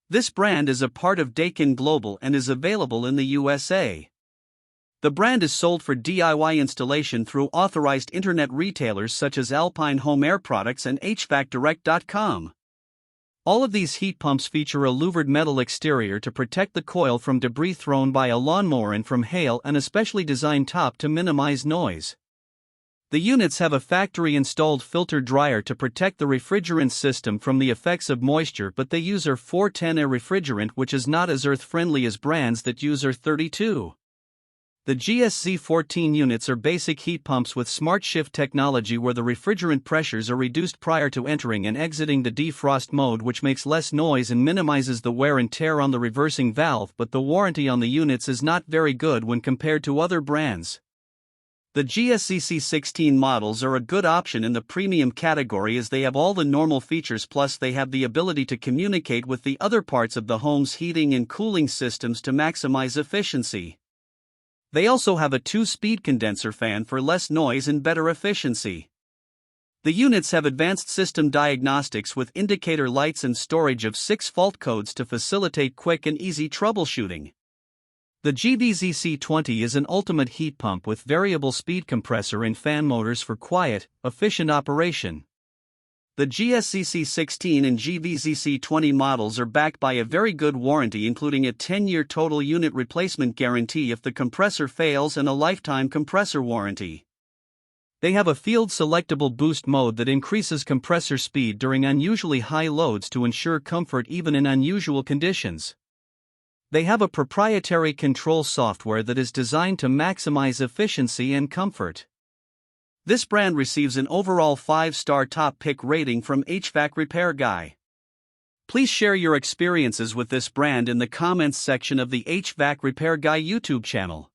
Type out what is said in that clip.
This brand is a part of Daikin Global and is available in the USA. The brand is sold for DIY installation through authorized internet retailers such as Alpine Home Air Products and HvacDirect.com. All of these heat pumps feature a louvered metal exterior to protect the coil from debris thrown by a lawnmower and from hail, and a specially designed top to minimize noise. The units have a factory-installed filter dryer to protect the refrigerant system from the effects of moisture, but they use R410A refrigerant, which is not as earth-friendly as brands that use R32. The GSZ14 units are basic heat pumps with smart shift technology where the refrigerant pressures are reduced prior to entering and exiting the defrost mode, which makes less noise and minimizes the wear and tear on the reversing valve, but the warranty on the units is not very good when compared to other brands. The GSZ16 models are a good option in the premium category as they have all the normal features, plus they have the ability to communicate with the other parts of the home's heating and cooling systems to maximize efficiency. They also have a 2-speed condenser fan for less noise and better efficiency. The units have advanced system diagnostics with indicator lights and storage of 6 fault codes to facilitate quick and easy troubleshooting. The HvacRepairGuy is an ultimate heat pump with variable speed compressor and fan motors for quiet, efficient operation. The GSZ16 and HvacRepairGuy models are backed by a very good warranty, including a 10-year total unit replacement guarantee if the compressor fails and a lifetime compressor warranty. They have a field-selectable boost mode that increases compressor speed during unusually high loads to ensure comfort even in unusual conditions. They have a proprietary control software that is designed to maximize efficiency and comfort. This brand receives an overall 5-star top pick rating from HvacRepairGuy. Please share your experiences with this brand in the comments section of the HvacRepairGuy YouTube channel.